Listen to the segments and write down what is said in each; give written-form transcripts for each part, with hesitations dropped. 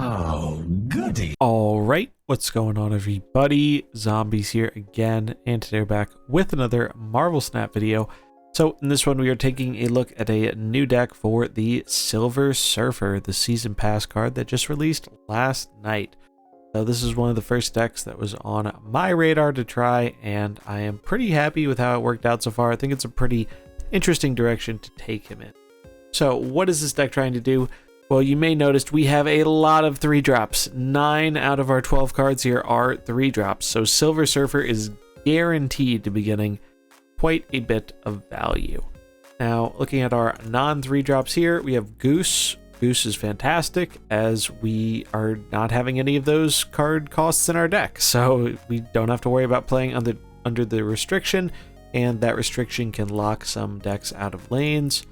Oh, goody. All right, what's going on, everybody? Zombies here again, and today we're back with another Marvel Snap video. So in this one, we are taking a look at a new deck for the Silver Surfer, the Season Pass card that just released last night. So this is one of the first decks that was on my radar to try, and I am pretty happy with how it worked out so far. I think it's a pretty interesting direction to take him in. So what is this deck trying to do? Well, you may notice we have a lot of 3-drops. 9 out of our 12 cards here are 3-drops. So Silver Surfer is guaranteed to be getting quite a bit of value. Now, looking at our non-3-drops here, we have Goose. Goose is fantastic as we are not having any of those card costs in our deck. So we don't have to worry about playing under the restriction, and that restriction can lock some decks out of lanes.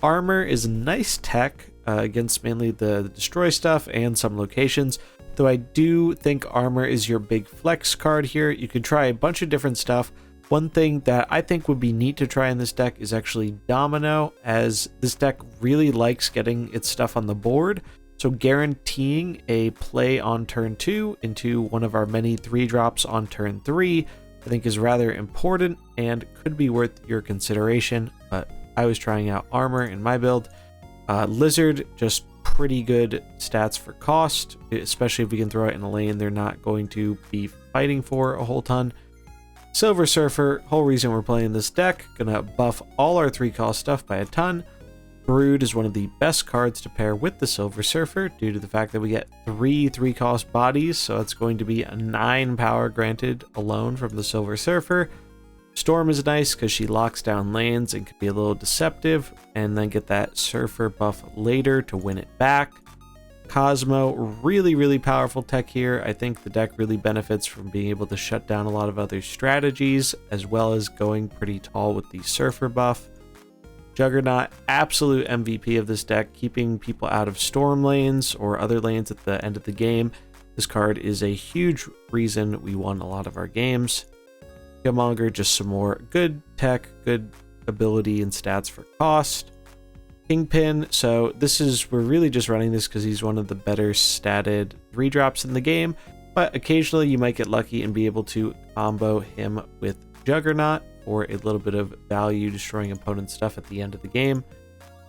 Armor is nice tech against mainly the destroy stuff and some locations, though I do think armor is your big flex card here. You can try a bunch of different stuff. One thing that I think would be neat to try in this deck is actually Domino, as this deck really likes getting its stuff on the board. So guaranteeing a play on turn 2 into one of our many 3-drops on turn 3, I think is rather important and could be worth your consideration, but I was trying out armor in my build. Lizard, just pretty good stats for cost, especially if we can throw it in a lane they're not going to be fighting for a whole ton. Silver Surfer, whole reason we're playing this deck, gonna buff all our 3-cost stuff by a ton. Brood is one of the best cards to pair with the Silver Surfer due to the fact that we get 3-cost bodies, so it's going to be a 9 power granted alone from the Silver Surfer. Storm is nice because she locks down lanes and can be a little deceptive, and then get that Surfer buff later to win it back. Cosmo, really powerful tech here. I think the deck really benefits from being able to shut down a lot of other strategies, as well as going pretty tall with the Surfer buff. Juggernaut, absolute MVP of this deck, keeping people out of storm lanes or other lanes at the end of the game. This card is a huge reason we won a lot of our games. Killmonger, just some more good tech, good ability and stats for cost. Kingpin, so we're really just running this because he's one of the better statted 3-drops in the game, but occasionally you might get lucky and be able to combo him with Juggernaut for a little bit of value destroying opponent stuff at the end of the game.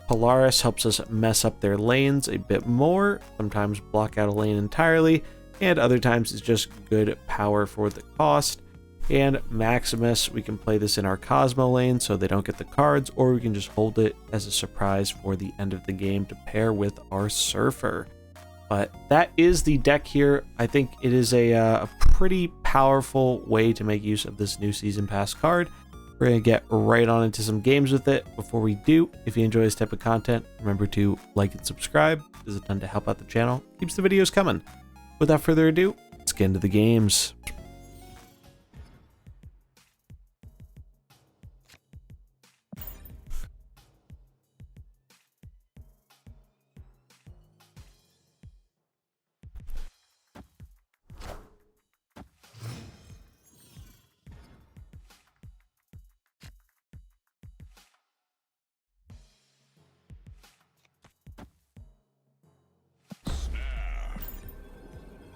Polaris helps us mess up their lanes a bit more, sometimes block out a lane entirely, and other times it's just good power for the cost. And Maximus, we can play this in our Cosmo lane so they don't get the cards, or we can just hold it as a surprise for the end of the game to pair with our Surfer. But that is the deck here. I think it is a pretty powerful way to make use of this new Season Pass card. We're going to get right on into some games with it. Before we do, if you enjoy this type of content, remember to like and subscribe. It does a ton to help out the channel. Keeps the videos coming. Without further ado, let's get into the games.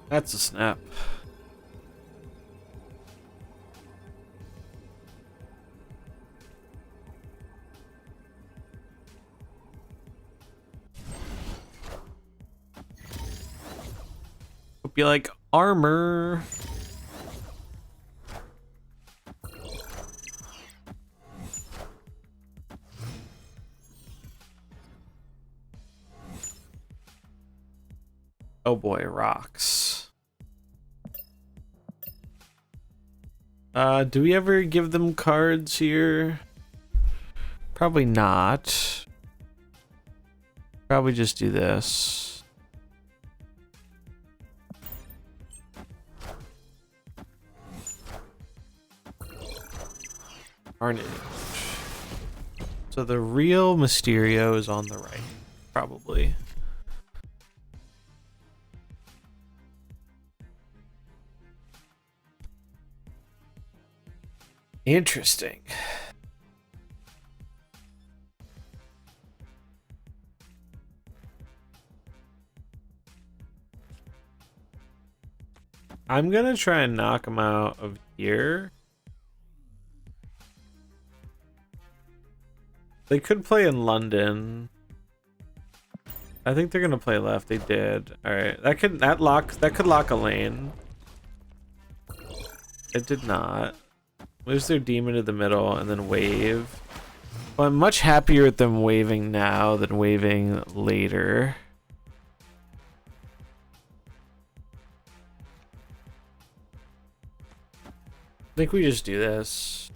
That's a snap. Hope you like armor. Oh boy, rocks. Do we ever give them cards here? Probably not. Probably just do this. Carnage. So the real Mysterio is on the right, probably. Interesting. I'm gonna try and knock him out of here. They could play in London. I think they're gonna play left. They did. All right, that could lock a lane. It did not. Moves their demon to the middle and then wave. Well, I'm much happier with them waving now than waving later. I think we just do this.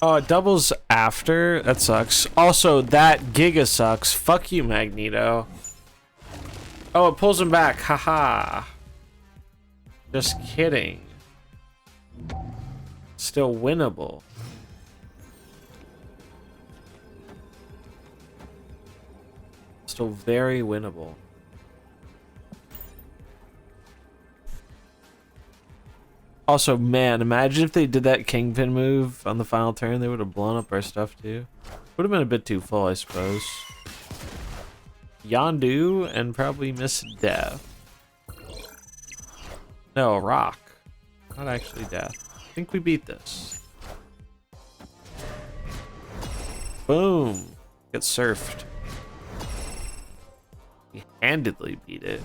Oh, it doubles after? That sucks. Also, that Giga sucks. Fuck you, Magneto. Oh, it pulls him back. Haha. Just kidding. Still winnable. Still very winnable. Also, man, imagine if they did that Kingpin move on the final turn. They would have blown up our stuff too. Would have been a bit too full, I suppose. Yondu and probably Miss Death. No, Rock. Not actually Death. I think we beat this. Boom. Get surfed. We handedly beat it.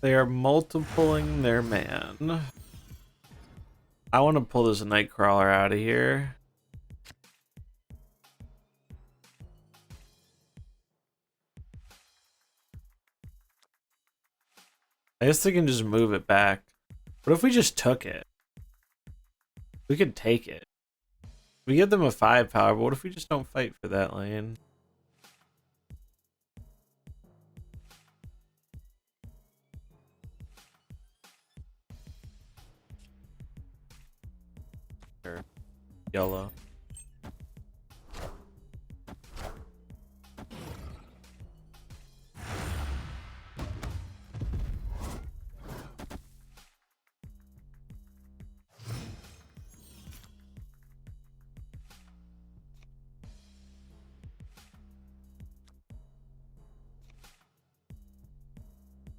They are multipling their man. I want to pull this Nightcrawler out of here. I guess they can just move it back. What if we just took it? We could take it. We give them a 5 power, but what if we just don't fight for that lane? Sure. Yellow.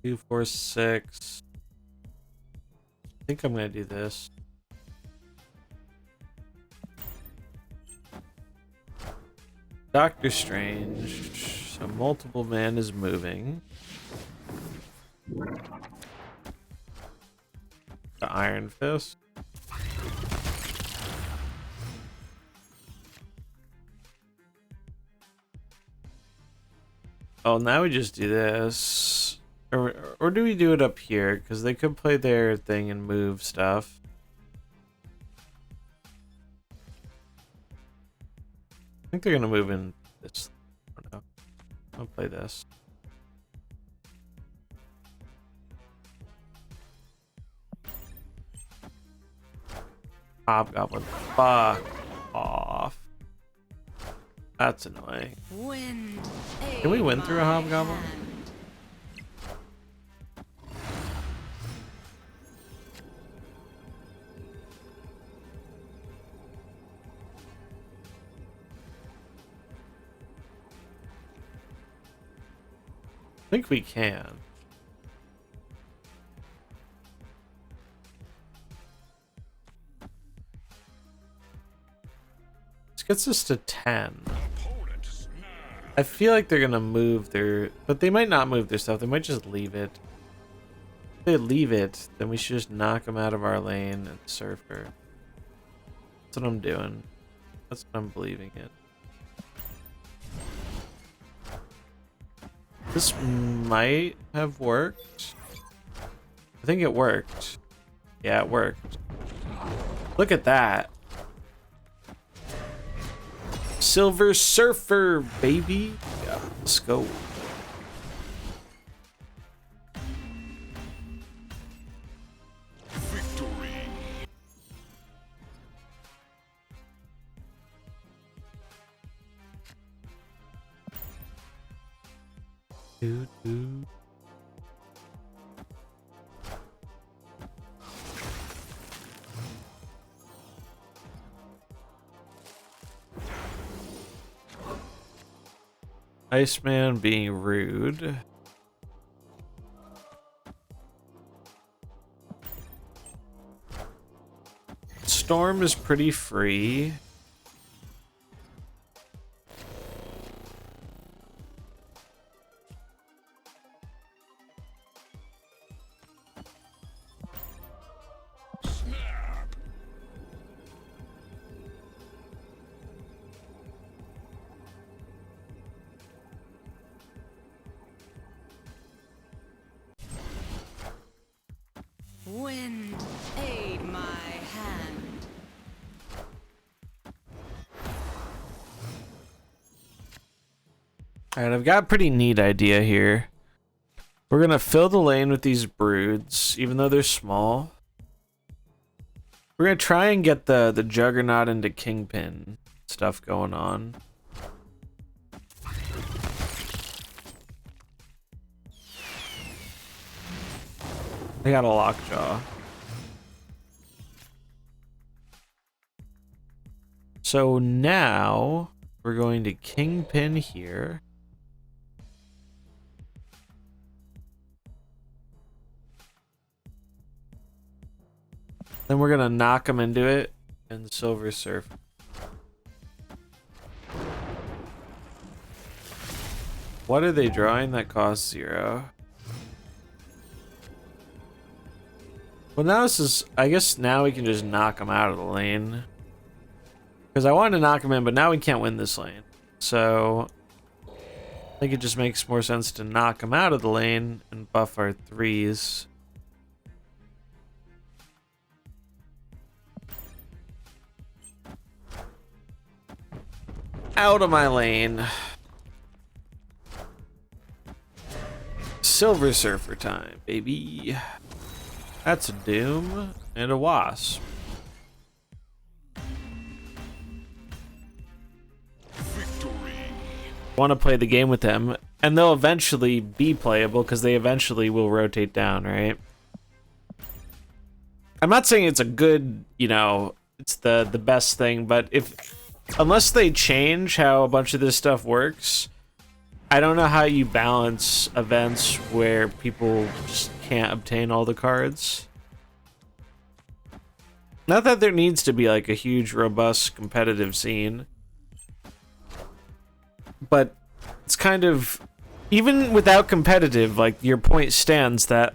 Two, 4, 6. I think I'm gonna do this. Doctor Strange. So multiple man is moving. The Iron Fist. Oh, now we just do this. Or do we do it up here? Because they could play their thing and move stuff. I think they're gonna move in this. I don't know. I'll play this. Hobgoblin. Fuck off. That's annoying. Can we win through a Hobgoblin? I think we can. This gets us to 10. I feel like they're gonna move their, but they might not move their stuff. They might just leave it. If they leave it, then we should just knock them out of our lane and surf her. That's what I'm doing. That's what I'm believing in. This might have worked. I think it worked. Yeah, it worked. Look at that. Silver Surfer, baby. Yeah. Let's go. Doo -doo. Iceman being rude. Storm is pretty free. Wind, aid my hand. Alright, I've got a pretty neat idea here. We're gonna fill the lane with these broods, even though they're small. We're gonna try and get the Juggernaut into Kingpin stuff going on. I got a Lockjaw. So now we're going to Kingpin here. Then we're gonna knock him into it and Silver Surf. What are they drawing that costs 0? Well, now this is, I guess now we can just knock him out of the lane. Because I wanted to knock him in, but now we can't win this lane. So I think it just makes more sense to knock him out of the lane and buff our 3s. Out of my lane. Silver Surfer time, baby. That's a Doom and a Wasp. Want to play the game with them, and they'll eventually be playable because they eventually will rotate down, right? I'm not saying it's a good, you know, it's the best thing, but unless they change how a bunch of this stuff works, I don't know how you balance events where people just can't obtain all the cards. Not that there needs to be like a huge, robust, competitive scene, but it's kind of, even without competitive, like your point stands that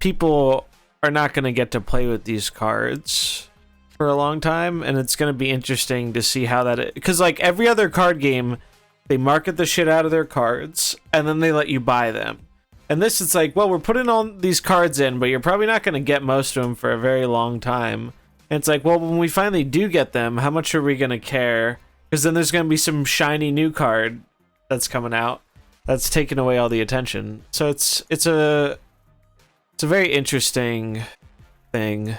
people are not going to get to play with these cards for a long time, and it's going to be interesting to see how that, because like every other card game, they market the shit out of their cards, and then they let you buy them. And this, it's like, well, we're putting all these cards in, but you're probably not going to get most of them for a very long time. And it's like, well, when we finally do get them, how much are we going to care? Because then there's going to be some shiny new card that's coming out that's taking away all the attention. So it's a very interesting thing.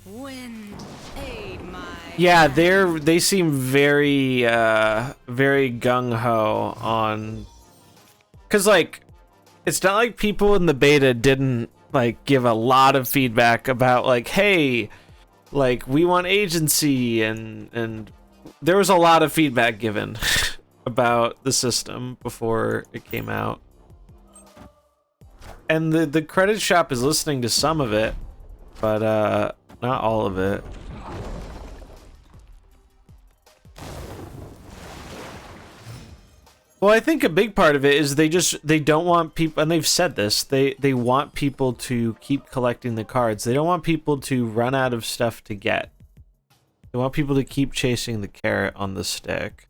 Wind, aid my Yeah, they seem very very gung-ho on, cuz like it's not like people in the beta didn't like give a lot of feedback about like, hey, like we want agency, and there was a lot of feedback given about the system before it came out. And the credit shop is listening to some of it, but not all of it. Well, I think a big part of it is they don't want people, and they've said this, they want people to keep collecting the cards. They don't want people to run out of stuff to get. They want people to keep chasing the carrot on the stick.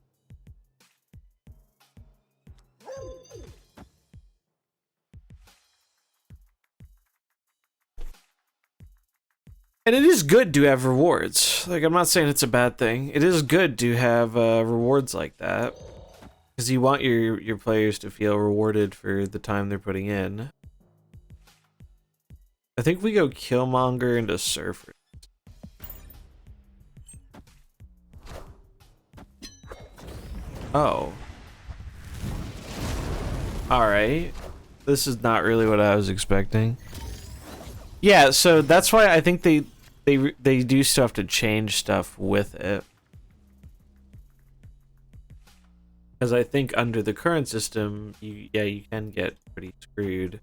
And it is good to have rewards. Like, I'm not saying it's a bad thing. It is good to have rewards like that. Because you want your players to feel rewarded for the time they're putting in. I think we go Killmonger into Surfer. Oh. Alright. This is not really what I was expecting. Yeah, so that's why I think they do still have to change stuff with it. Because I think under the current system, you can get pretty screwed.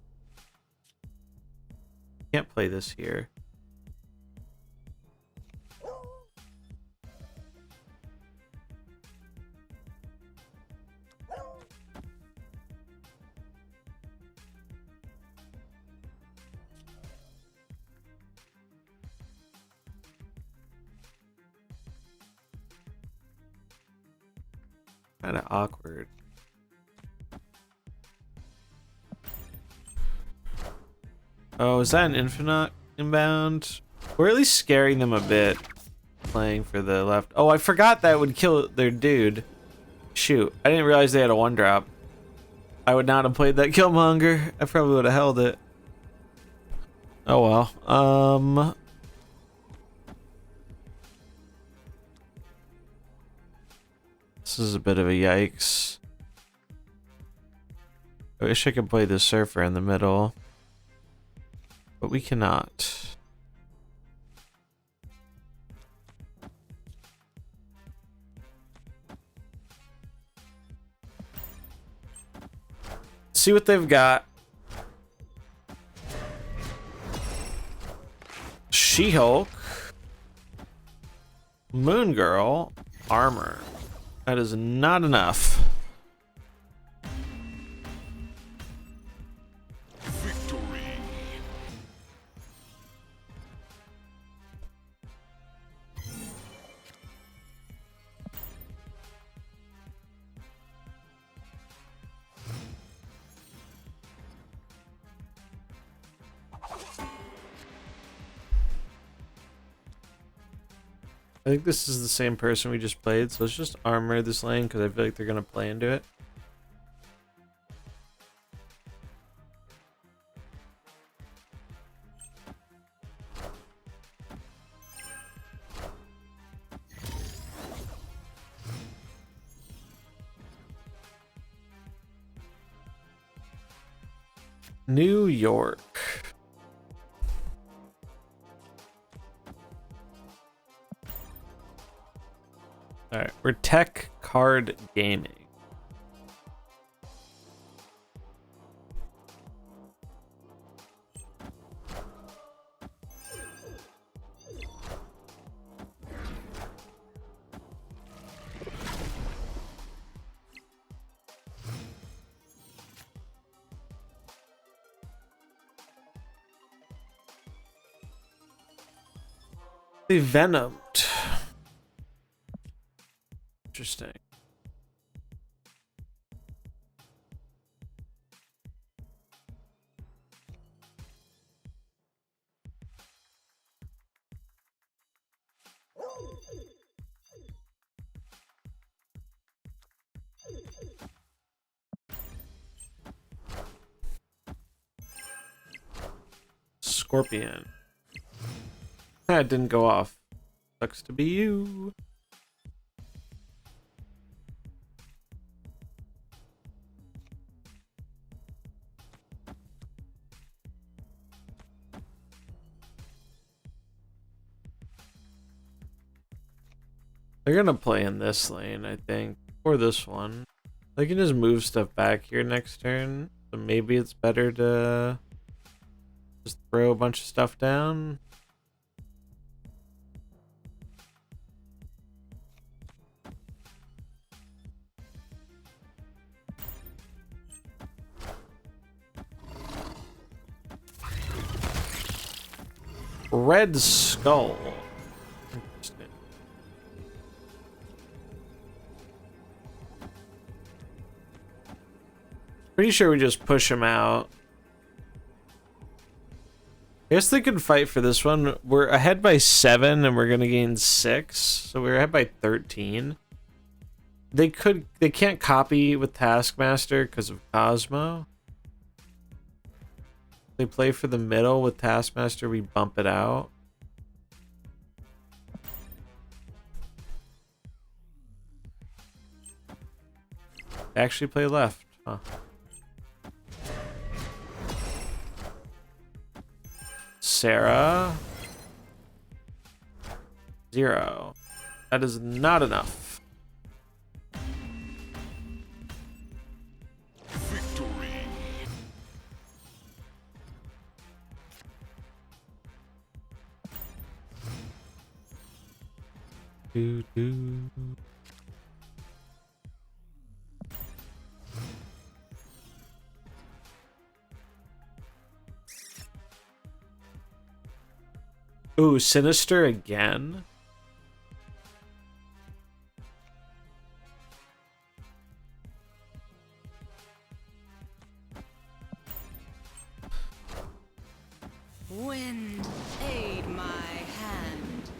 Can't play this here. Kind of awkward. Oh, is that an infinite inbound? We're at least scaring them a bit. Playing for the left. Oh, I forgot that would kill their dude. Shoot, I didn't realize they had a 1-drop. I would not have played that Killmonger. I probably would have held it. Oh well. This is a bit of a yikes. I wish I could play the Surfer in the middle. But we cannot. See what they've got. She-Hulk. Moon Girl. Armor. That is not enough. Victory. I think this is the same person we just played, so let's just armor this lane because I feel like they're gonna play into it. New York. Alright, we're Tech Card Gaming. They Venomed. Interesting. Scorpion. That didn't go off. Sucks to be you. They're gonna play in this lane, I think, or this one. They can just move stuff back here next turn, so maybe it's better to just throw a bunch of stuff down. Red Skull. Interesting. Pretty sure we just push him out. I guess they could fight for this one. We're ahead by 7 and we're gonna gain 6. So we're ahead by 13. They can't copy with Taskmaster because of Cosmo. They play for the middle with Taskmaster, we bump it out. They actually play left, huh? Sarah. 0. That is not enough. Victory. Do, do. Ooh, Sinister again? Wind, aid my hand.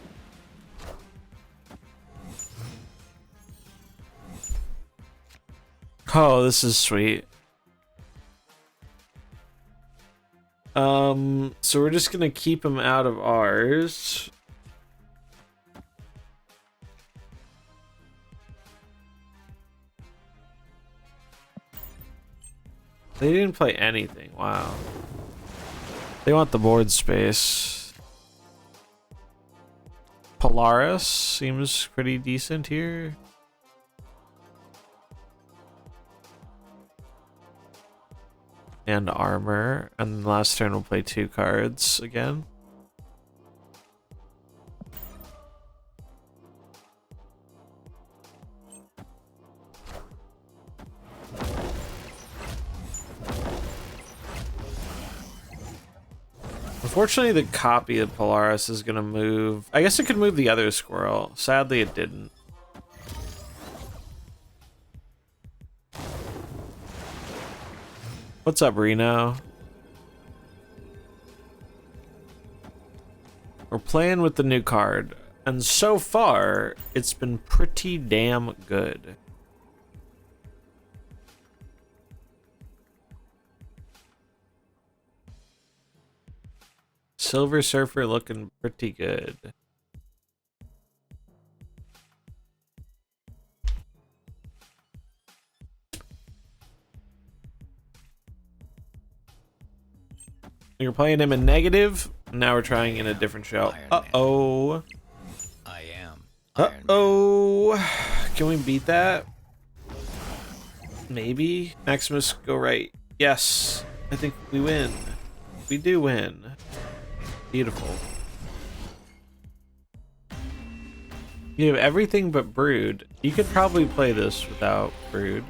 Oh, this is sweet. So we're just gonna keep him out of ours. They didn't play anything, wow. They want the board space. Polaris seems pretty decent here. And armor, and last turn we'll play 2 cards again. Unfortunately, the copy of Polaris is gonna move. I guess it could move the other squirrel. Sadly, it didn't. What's up, Reno? We're playing with the new card, and so far, it's been pretty damn good. Silver Surfer looking pretty good. You're playing him in negative. Now we're trying in a different show. Uh-oh. I am. Uh-oh. Can we beat that? Maybe. Maximus, go right. Yes. I think we win. We do win. Beautiful. You have everything but Brood. You could probably play this without Brood.